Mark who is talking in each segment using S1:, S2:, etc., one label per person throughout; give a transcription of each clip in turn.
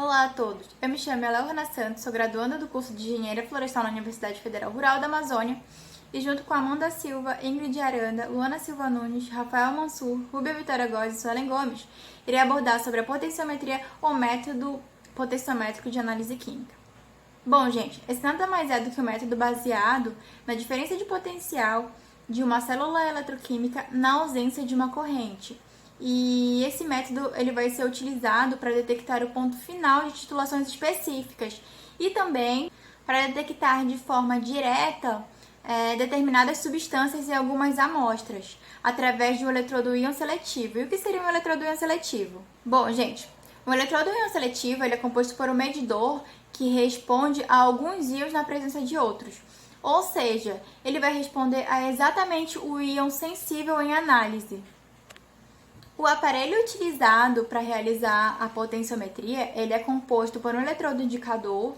S1: Olá a todos, eu me chamo Eleuana Santos, sou graduanda do curso de Engenharia Florestal na Universidade Federal Rural da Amazônia e junto com Amanda Silva, Ingrid Aranda, Luana Silva Nunes, Rafael Mansur, Rúbia Vitória Góes e Suelen Gomes, irei abordar sobre a potenciometria ou método potenciométrico de análise química. Bom, gente, esse nada mais é do que um método baseado na diferença de potencial de uma célula eletroquímica na ausência de uma corrente. E esse método ele vai ser utilizado para detectar o ponto final de titulações específicas e também para detectar de forma direta determinadas substâncias em algumas amostras, através de um eletrodo íon seletivo. E o que seria um eletrodo íon seletivo? Bom, gente, o eletrodo íon seletivo ele é composto por um medidor que responde a alguns íons na presença de outros. Ou seja, ele vai responder a exatamente o íon sensível em análise. O aparelho utilizado para realizar a potenciometria, ele é composto por um eletrodo indicador,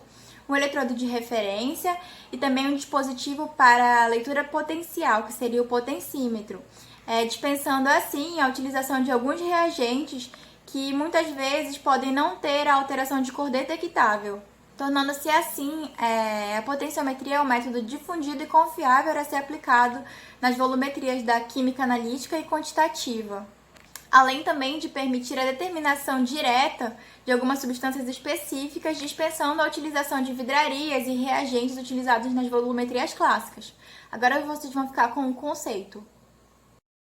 S1: um eletrodo de referência e também um dispositivo para leitura potencial, que seria o potencímetro, dispensando assim a utilização de alguns reagentes que muitas vezes podem não ter a alteração de cor detectável. Tornando-se assim, a potenciometria é um método difundido e confiável a ser aplicado nas volumetrias da química analítica e quantitativa, além também de permitir a determinação direta de algumas substâncias específicas, dispensando a utilização de vidrarias e reagentes utilizados nas volumetrias clássicas. Agora vocês vão ficar com um conceito.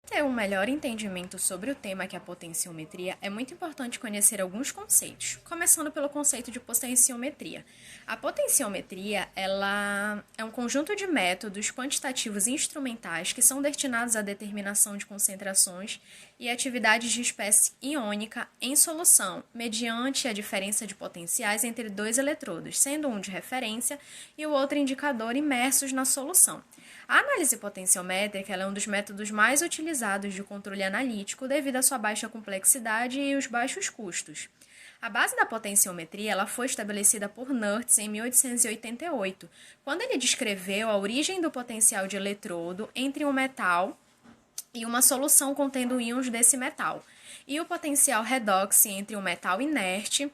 S2: Para ter um melhor entendimento sobre o tema que é a potenciometria, é muito importante conhecer alguns conceitos, começando pelo conceito de potenciometria. A potenciometria ela é um conjunto de métodos quantitativos e instrumentais que são destinados à determinação de concentrações e atividades de espécie iônica em solução, mediante a diferença de potenciais entre dois eletrodos, sendo um de referência e o outro indicador imersos na solução. A análise potenciométrica é um dos métodos mais utilizados de controle analítico devido à sua baixa complexidade e os baixos custos. A base da potenciometria ela foi estabelecida por Nernst em 1888, quando ele descreveu a origem do potencial de eletrodo entre um metal e uma solução contendo íons desse metal, e o potencial redox entre um metal inerte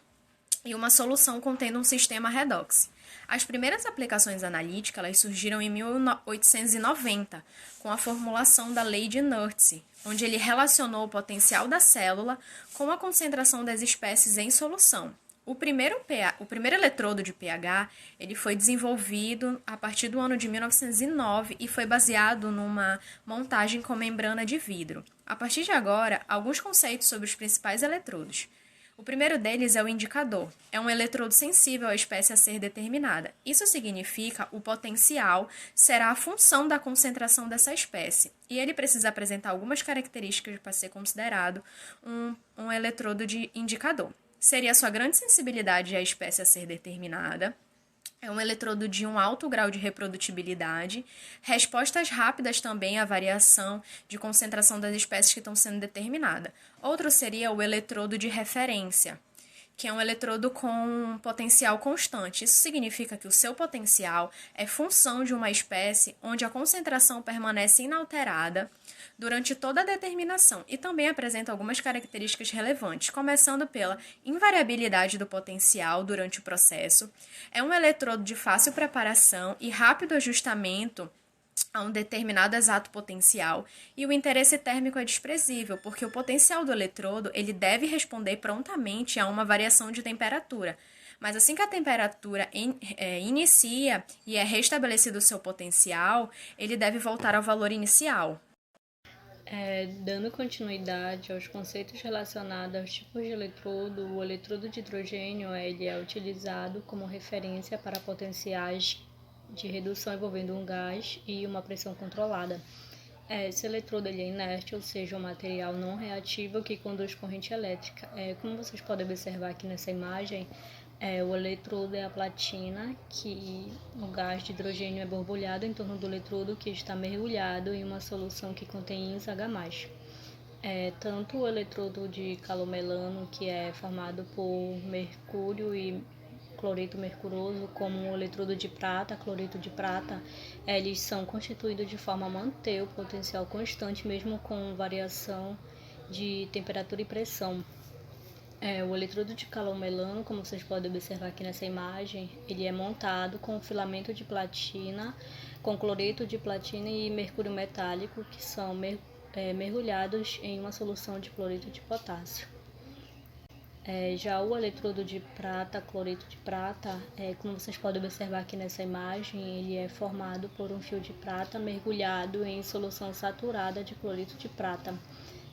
S2: e uma solução contendo um sistema redox. As primeiras aplicações analíticas elas surgiram em 1890, com a formulação da lei de Nernst, onde ele relacionou o potencial da célula com a concentração das espécies em solução. O primeiro eletrodo de pH ele foi desenvolvido a partir do ano de 1909 e foi baseado numa montagem com membrana de vidro. A partir de agora, alguns conceitos sobre os principais eletrodos. O primeiro deles é o indicador. É um eletrodo sensível à espécie a ser determinada. Isso significa o potencial será a função da concentração dessa espécie. E ele precisa apresentar algumas características para ser considerado um eletrodo de indicador. Seria a sua grande sensibilidade à espécie a ser determinada. É um eletrodo de um alto grau de reprodutibilidade, respostas rápidas também à variação de concentração das espécies que estão sendo determinadas. Outro seria o eletrodo de referência, que é um eletrodo com potencial constante. Isso significa que o seu potencial é função de uma espécie onde a concentração permanece inalterada durante toda a determinação e também apresenta algumas características relevantes, começando pela invariabilidade do potencial durante o processo. É um eletrodo de fácil preparação e rápido ajustamento a um determinado exato potencial, e o interesse térmico é desprezível, porque o potencial do eletrodo ele deve responder prontamente a uma variação de temperatura. Mas assim que a temperatura inicia e é restabelecido o seu potencial, ele deve voltar ao valor inicial.
S3: Dando continuidade aos conceitos relacionados aos tipos de eletrodo, o eletrodo de hidrogênio ele é utilizado como referência para potenciais de redução envolvendo um gás e uma pressão controlada. Esse eletrodo ele é inerte, ou seja, um material não reativo que conduz corrente elétrica. Como vocês podem observar aqui nessa imagem, o eletrodo é a platina, que o gás de hidrogênio é borbulhado em torno do eletrodo que está mergulhado em uma solução que contém íons H+. Tanto o eletrodo de calomelano, que é formado por mercúrio e cloreto mercuroso, como o eletrodo de prata, cloreto de prata, eles são constituídos de forma a manter o potencial constante, mesmo com variação de temperatura e pressão. O eletrodo de calor-melano, como vocês podem observar aqui nessa imagem, ele é montado com filamento de platina, com cloreto de platina e mercúrio metálico, que são mergulhados em uma solução de cloreto de potássio. Já o eletrodo de prata, cloreto de prata, como vocês podem observar aqui nessa imagem, ele é formado por um fio de prata mergulhado em solução saturada de cloreto de prata.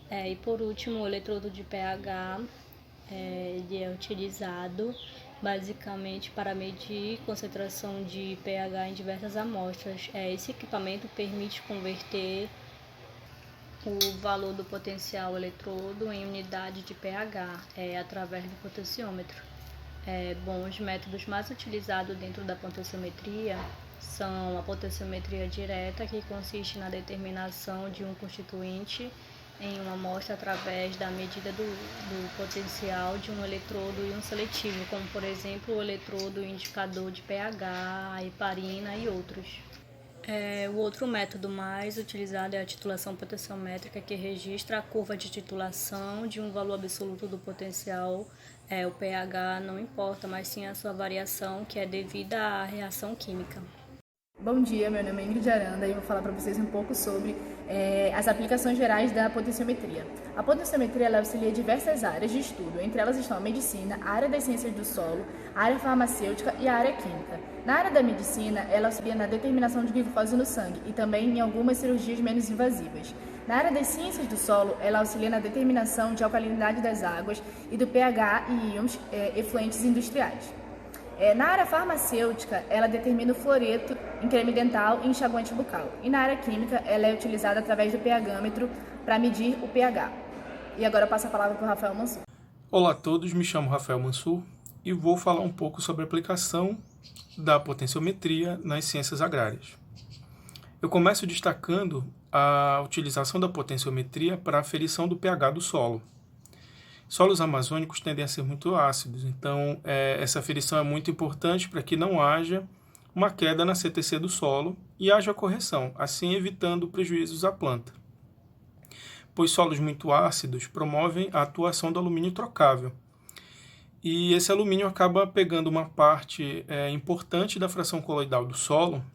S3: E por último, o eletrodo de pH, ele é utilizado basicamente para medir concentração de pH em diversas amostras. Esse equipamento permite converter o valor do potencial eletrodo em unidade de pH através do potenciômetro. Os métodos mais utilizados dentro da potenciometria são a potenciometria direta, que consiste na determinação de um constituinte em uma amostra através da medida do potencial de um eletrodo e um seletivo, como por exemplo o eletrodo indicador de pH, a heparina e outros. O outro método mais utilizado é a titulação potenciométrica, que registra a curva de titulação de um valor absoluto do potencial. O pH não importa, mas sim a sua variação, que é devida à reação química.
S4: Bom dia, meu nome é Ingrid Aranda e eu vou falar para vocês um pouco sobre as aplicações gerais da potenciometria. A potenciometria ela auxilia diversas áreas de estudo, entre elas estão a medicina, a área das ciências do solo, a área farmacêutica e a área química. Na área da medicina, ela auxilia na determinação de glicose no sangue e também em algumas cirurgias menos invasivas. Na área das ciências do solo, ela auxilia na determinação de alcalinidade das águas e do pH e íons efluentes industriais. Na área farmacêutica, ela determina o fluoreto em creme dental e enxaguante bucal. E na área química, ela é utilizada através do pH-metro para medir o pH. E agora eu passo a palavra para o Rafael Mansur.
S5: Olá a todos, me chamo Rafael Mansur e vou falar um pouco sobre a aplicação da potenciometria nas ciências agrárias. Eu começo destacando a utilização da potenciometria para a aferição do pH do solo. Solos amazônicos tendem a ser muito ácidos, então essa aferição é muito importante para que não haja uma queda na CTC do solo e haja correção, assim evitando prejuízos à planta. Pois solos muito ácidos promovem a atuação do alumínio trocável. E esse alumínio acaba pegando uma parte importante da fração coloidal do solo,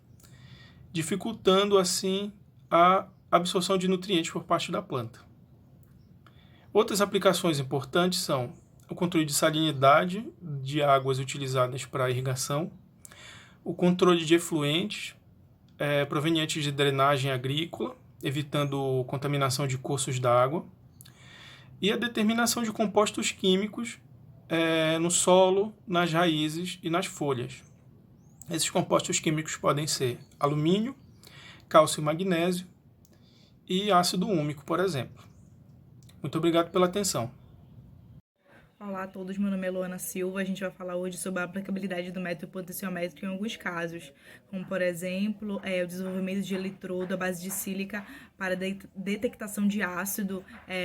S5: dificultando assim a absorção de nutrientes por parte da planta. Outras aplicações importantes são o controle de salinidade de águas utilizadas para irrigação, o controle de efluentes provenientes de drenagem agrícola, evitando contaminação de cursos d'água, e a determinação de compostos químicos no solo, nas raízes e nas folhas. Esses compostos químicos podem ser alumínio, cálcio e magnésio e ácido úmico, por exemplo. Muito obrigado pela atenção.
S4: Olá a todos, meu nome é Luana Silva. A gente vai falar hoje sobre a aplicabilidade do método potenciométrico em alguns casos, como por exemplo, o desenvolvimento de eletrodo à base de sílica para detectação de ácido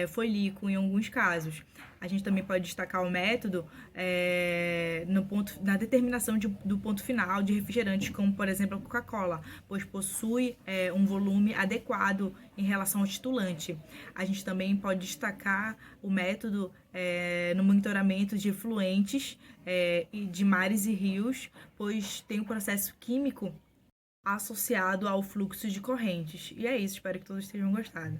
S4: folíco em alguns casos. A gente também pode destacar o método na determinação do ponto final de refrigerantes, como por exemplo a Coca-Cola, pois possui um volume adequado em relação ao titulante. A gente também pode destacar o método no monitoramento de efluentes de mares e rios, pois tem um processo químico associado ao fluxo de correntes. E é isso, espero que todos tenham gostado.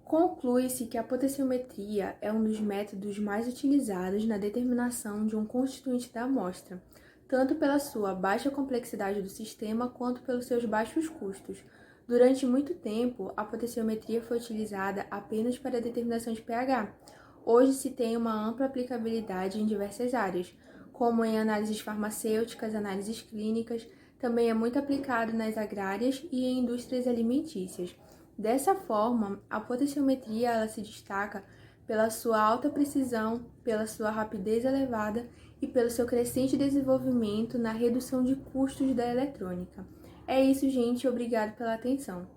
S6: Conclui-se que a potenciometria é um dos métodos mais utilizados na determinação de um constituinte da amostra, tanto pela sua baixa complexidade do sistema quanto pelos seus baixos custos. Durante muito tempo, a potenciometria foi utilizada apenas para a determinação de pH. Hoje se tem uma ampla aplicabilidade em diversas áreas, como em análises farmacêuticas, análises clínicas, também é muito aplicado nas agrárias e em indústrias alimentícias. Dessa forma, a potenciometria ela se destaca pela sua alta precisão, pela sua rapidez elevada e pelo seu crescente desenvolvimento na redução de custos da eletrônica. É isso, gente. Obrigado pela atenção.